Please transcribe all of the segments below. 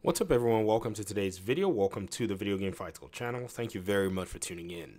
What's up everyone, welcome to today's video, welcome to the Video Game Fights Club channel. Thank you very much for tuning in.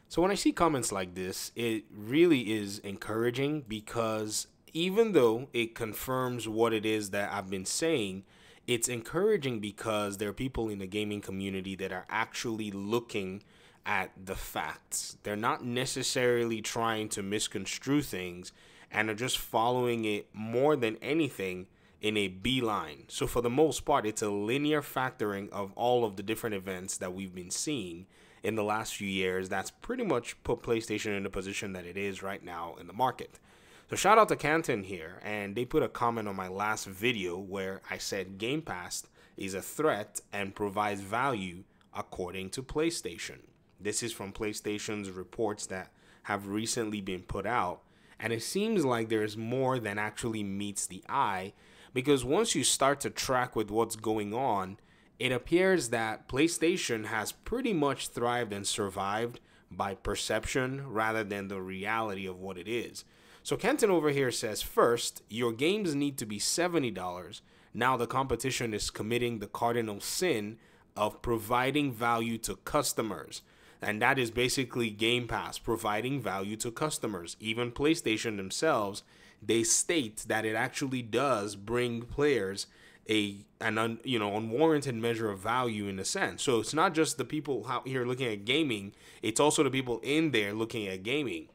So when I see comments like this, it really is encouraging because even though it confirms what it is that I've been saying, it's encouraging because there are people in the gaming community that are actually looking at the facts. They're not necessarily trying to misconstrue things and are just following it more than anything in a beeline. So for the most part, it's a linear factoring of all of the different events that we've been seeing in the last few years. That's pretty much put PlayStation in the position that it is right now in the market. So shout out to Canton here, and they put a comment on my last video where I said Game Pass is a threat and provides value according to PlayStation. This is from PlayStation's reports that have recently been put out, and it seems like there's more than actually meets the eye. Because once you start to track with what's going on, it appears that PlayStation has pretty much thrived and survived by perception rather than the reality of what it is. So Kenton over here says, first, your games need to be $70. Now the competition is committing the cardinal sin of providing value to customers. And that is basically Game Pass, providing value to customers. Even PlayStation themselves, they state that it actually does bring players an unwarranted measure of value in a sense. So it's not just the people out here looking at gaming, it's also the people in there looking at gaming.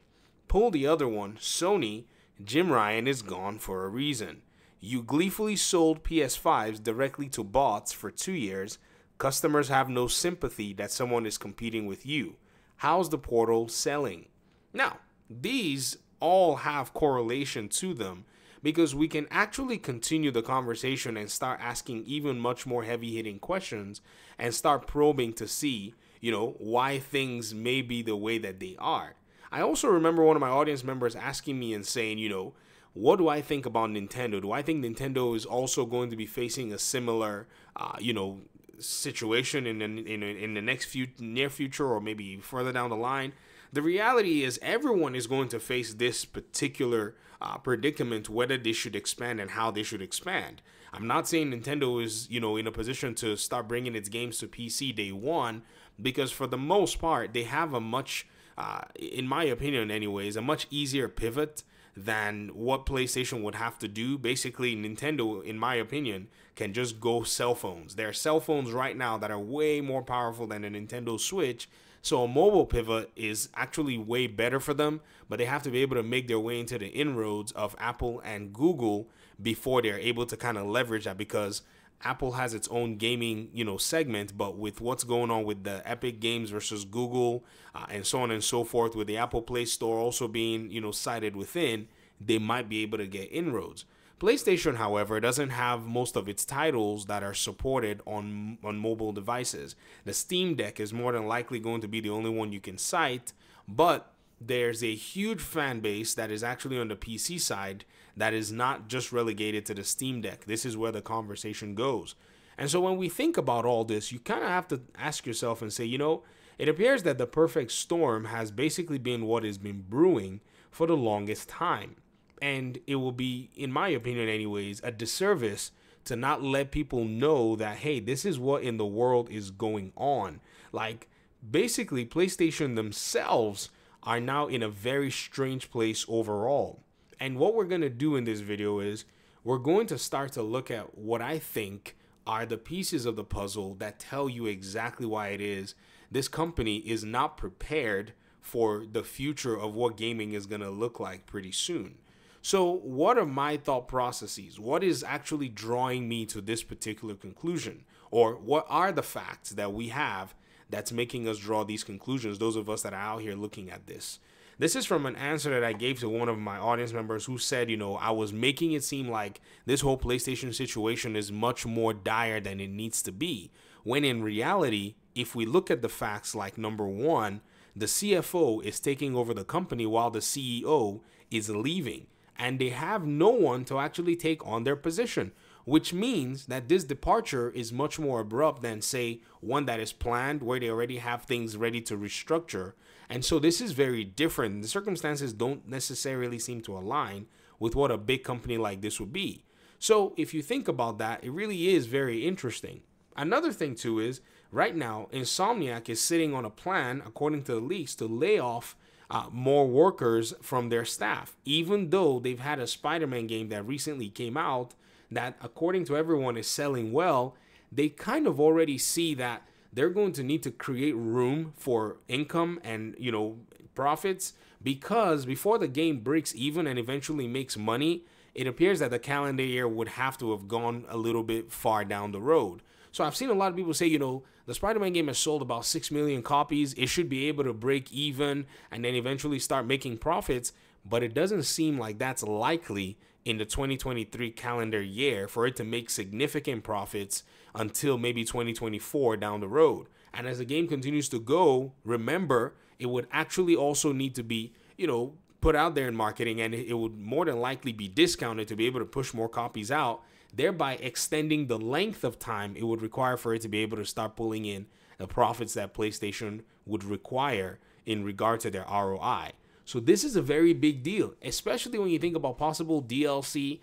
Pull the other one, Sony, Jim Ryan is gone for a reason. You gleefully sold PS5s directly to bots for 2 years. Customers have no sympathy that someone is competing with you. How's the Portal selling? Now, these all have correlation to them because we can actually continue the conversation and start asking even much more heavy-hitting questions and start probing to see, why things may be the way that they are. I also remember one of my audience members asking me and saying, what do I think about Nintendo? Do I think Nintendo is also going to be facing a similar, situation in the next near future or maybe further down the line? The reality is everyone is going to face this particular predicament, whether they should expand and how they should expand. I'm not saying Nintendo is, in a position to start bringing its games to PC day one, because for the most part, they have a much, in my opinion anyways, a much easier pivot than what PlayStation would have to do. Basically, Nintendo, in my opinion, can just go cell phones. There are cell phones right now that are way more powerful than a Nintendo Switch. So a mobile pivot is actually way better for them, but they have to be able to make their way into the inroads of Apple and Google before they're able to kind of leverage that, because Apple has its own gaming, segment, but with what's going on with the Epic Games versus Google and so on and so forth, with the Apple Play Store also being, cited within, they might be able to get inroads. PlayStation, however, doesn't have most of its titles that are supported on mobile devices. The Steam Deck is more than likely going to be the only one you can cite, but there's a huge fan base that is actually on the PC side that is not just relegated to the Steam Deck. This is where the conversation goes. And so when we think about all this, you kind of have to ask yourself and say, it appears that the perfect storm has basically been what has been brewing for the longest time. And it will be, in my opinion anyways, a disservice to not let people know that, hey, this is what in the world is going on. Like, basically, PlayStation themselves are now in a very strange place overall. And what we're going to do in this video is we're going to start to look at what I think are the pieces of the puzzle that tell you exactly why it is this company is not prepared for the future of what gaming is going to look like pretty soon. So what are my thought processes? What is actually drawing me to this particular conclusion? Or what are the facts that we have that's making us draw these conclusions, those of us that are out here looking at this? This is from an answer that I gave to one of my audience members who said, I was making it seem like this whole PlayStation situation is much more dire than it needs to be. When in reality, if we look at the facts, like number one, the CFO is taking over the company while the CEO is leaving. And they have no one to actually take on their position, which means that this departure is much more abrupt than, say, one that is planned where they already have things ready to restructure. And so this is very different. The circumstances don't necessarily seem to align with what a big company like this would be. So if you think about that, it really is very interesting. Another thing too is right now Insomniac is sitting on a plan, according to the leaks, to lay off more workers from their staff, even though they've had a Spider-Man game that recently came out that, according to everyone, is selling well. They kind of already see that they're going to need to create room for income and, profits, because before the game breaks even and eventually makes money, it appears that the calendar year would have to have gone a little bit far down the road. So I've seen a lot of people say, the Spider-Man game has sold about 6 million copies. It should be able to break even and then eventually start making profits. But it doesn't seem like that's likely in the 2023 calendar year for it to make significant profits until maybe 2024 down the road. And as the game continues to go, remember, it would actually also need to be, put out there in marketing, and it would more than likely be discounted to be able to push more copies out, thereby extending the length of time it would require for it to be able to start pulling in the profits that PlayStation would require in regard to their ROI. So this is a very big deal, especially when you think about possible DLC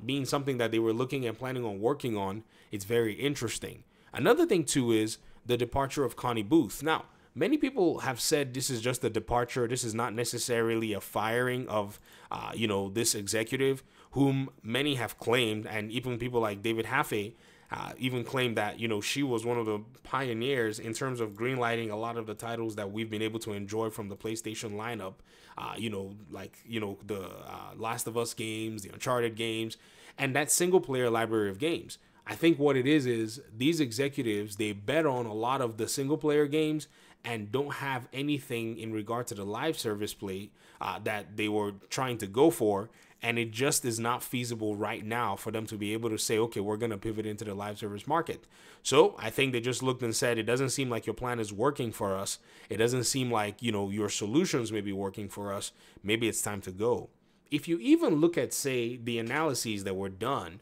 being something that they were looking and planning on working on. It's very interesting. Another thing too is the departure of Connie Booth. Now, many people have said this is just a departure. This is not necessarily a firing of, this executive, whom many have claimed, and even people like David Haffey even claimed that, she was one of the pioneers in terms of greenlighting a lot of the titles that we've been able to enjoy from the PlayStation lineup. The Last of Us games, the Uncharted games, and that single player library of games. I think what it is these executives, they bet on a lot of the single player games and don't have anything in regard to the live service play that they were trying to go for. And it just is not feasible right now for them to be able to say, okay, we're going to pivot into the live service market. So I think they just looked and said, it doesn't seem like your plan is working for us. It doesn't seem like, your solutions may be working for us. Maybe it's time to go. If you even look at, say, the analyses that were done,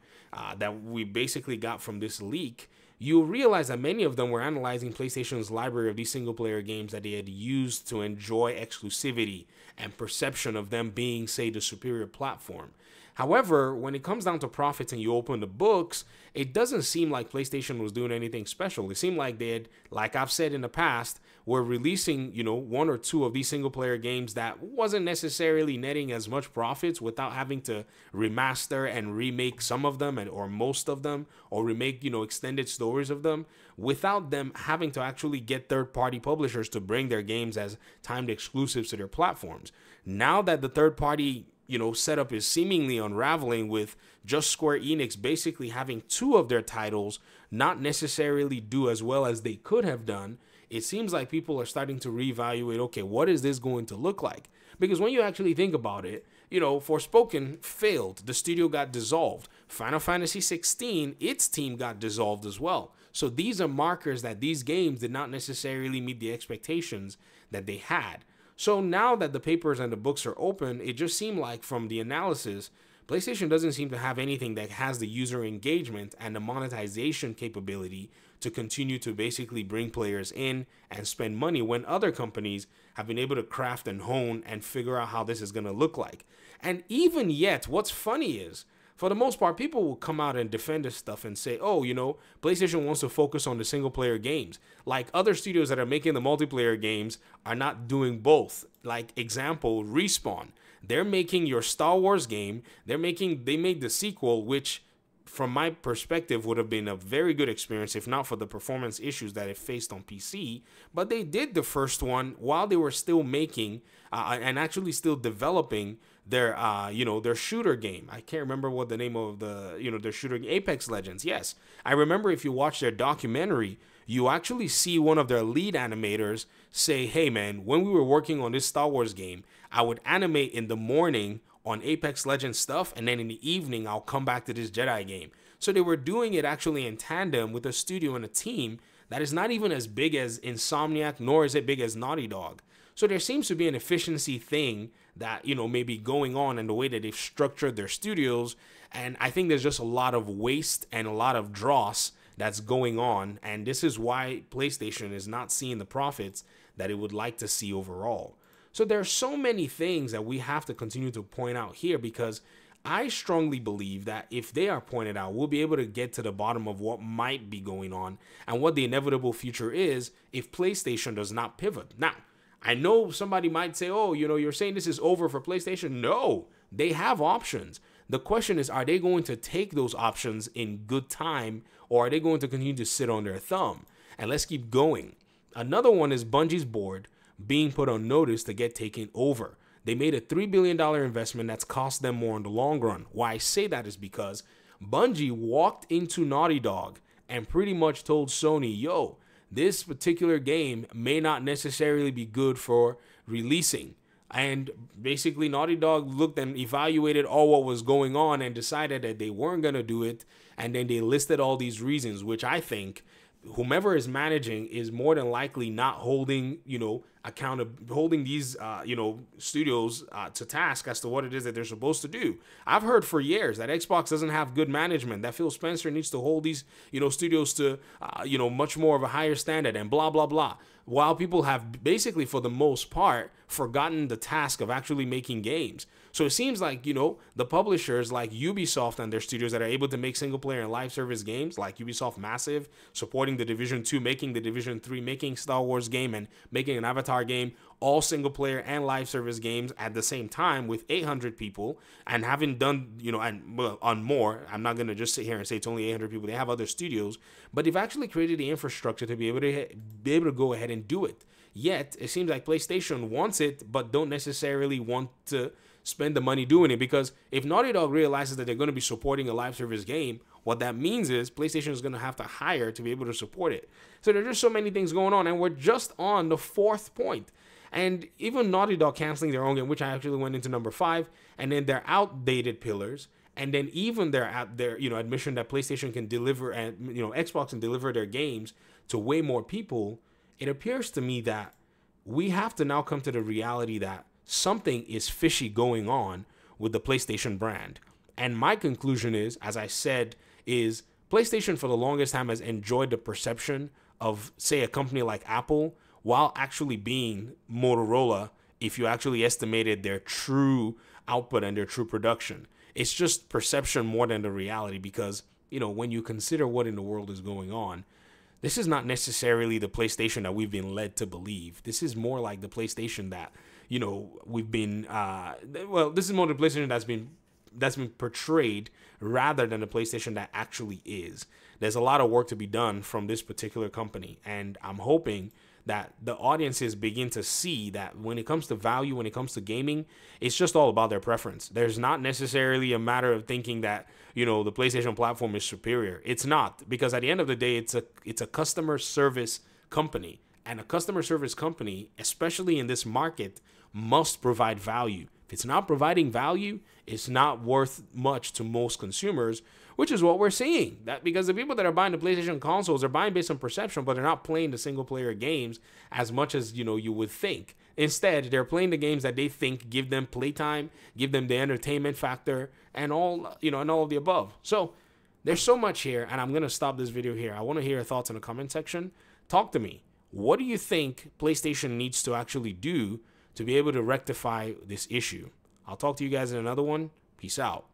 that we basically got from this leak, you'll realize that many of them were analyzing PlayStation's library of these single-player games that they had used to enjoy exclusivity and perception of them being, say, the superior platform. However, when it comes down to profits and you open the books, it doesn't seem like PlayStation was doing anything special. It seemed like they had, like I've said in the past, were releasing, one or two of these single-player games that wasn't necessarily netting as much profits without having to remaster and remake some of them or most of them, or remake, extended stories of them, without them having to actually get third-party publishers to bring their games as timed exclusives to their platforms. Now that the third-party setup is seemingly unraveling, with just Square Enix basically having two of their titles not necessarily do as well as they could have done, it seems like people are starting to reevaluate, okay, what is this going to look like? Because when you actually think about it, Forspoken failed. The studio got dissolved. Final Fantasy 16, its team got dissolved as well. So these are markers that these games did not necessarily meet the expectations that they had. So now that the papers and the books are open, it just seemed like from the analysis, PlayStation doesn't seem to have anything that has the user engagement and the monetization capability to continue to basically bring players in and spend money, when other companies have been able to craft and hone and figure out how this is going to look like. And even yet, what's funny is, for the most part, people will come out and defend this stuff and say, oh, PlayStation wants to focus on the single player games. Like other studios that are making the multiplayer games are not doing both. Like example, Respawn. They're making your Star Wars game. They made the sequel, which from my perspective would have been a very good experience if not for the performance issues that it faced on PC. But they did the first one while they were still making and actually still developing their their shooter game. I can't remember what the name of their shooter game, Apex Legends. Yes, I remember if you watch their documentary, you actually see one of their lead animators say, hey man, when we were working on this Star Wars game, I would animate in the morning on Apex Legends stuff, and then in the evening I'll come back to this Jedi game. So they were doing it actually in tandem with a studio and a team that is not even as big as Insomniac, nor is it big as Naughty Dog. So there seems to be an efficiency thing that, may be going on in the way that they've structured their studios. And I think there's just a lot of waste and a lot of dross that's going on. And this is why PlayStation is not seeing the profits that it would like to see overall. So there are so many things that we have to continue to point out here, because I strongly believe that if they are pointed out, we'll be able to get to the bottom of what might be going on and what the inevitable future is if PlayStation does not pivot. Now, I know somebody might say, oh, you're saying this is over for PlayStation. No, they have options. The question is, are they going to take those options in good time, or are they going to continue to sit on their thumb? And let's keep going. Another one is Bungie's board being put on notice to get taken over. They made a $3 billion investment that's cost them more in the long run. Why I say that is because Bungie walked into Naughty Dog and pretty much told Sony, yo, this particular game may not necessarily be good for releasing. And basically Naughty Dog looked and evaluated all what was going on and decided that they weren't going to do it. And then they listed all these reasons, which I think whomever is managing is more than likely not holding, holding these, studios to task as to what it is that they're supposed to do. I've heard for years that Xbox doesn't have good management, that Phil Spencer needs to hold these, studios to, much more of a higher standard and blah, blah, blah. While people have basically, for the most part, forgotten the task of actually making games. So it seems like, the publishers like Ubisoft and their studios that are able to make single player and live service games, like Ubisoft Massive, supporting the Division 2, making the Division 3, making Star Wars game and making an Avatar game, all single player and live service games at the same time with 800 people, and having done, on more. I'm not going to just sit here and say it's only 800 people. They have other studios, but they've actually created the infrastructure to be able to go ahead and do it. Yet it seems like PlayStation wants it, but don't necessarily want to spend the money doing it, because if Naughty Dog realizes that they're going to be supporting a live service game, what that means is PlayStation is going to have to hire to be able to support it. So there's just so many things going on, and we're just on the fourth point. And even Naughty Dog canceling their own game, which I actually went into number 5, and then their outdated pillars, and then even their admission that PlayStation can deliver and Xbox can deliver their games to way more people. It appears to me that we have to now come to the reality that something is fishy going on with the PlayStation brand. And my conclusion is, as I said, is PlayStation for the longest time has enjoyed the perception of, say, a company like Apple, while actually being Motorola, if you actually estimated their true output and their true production. It's just perception more than the reality, because, when you consider what in the world is going on, this is not necessarily the PlayStation that we've been led to believe. This is more like the PlayStation that, we've been, this is more the PlayStation that's been portrayed rather than the PlayStation that actually is. There's a lot of work to be done from this particular company, and I'm hoping that the audiences begin to see that when it comes to value, when it comes to gaming, it's just all about their preference. There's not necessarily a matter of thinking that, the PlayStation platform is superior. It's not, because at the end of the day, it's a customer service company, and a customer service company, especially in this market, must provide value. If it's not providing value, it's not worth much to most consumers, which is what we're seeing. That because the people that are buying the PlayStation consoles are buying based on perception, but they're not playing the single player games as much as you would think. Instead, they're playing the games that they think give them playtime, give them the entertainment factor, and all and all of the above. So there's so much here, and I'm gonna stop this video here. I want to hear your thoughts in the comment section. Talk to me. What do you think PlayStation needs to actually do to be able to rectify this issue? I'll talk to you guys in another one. Peace out.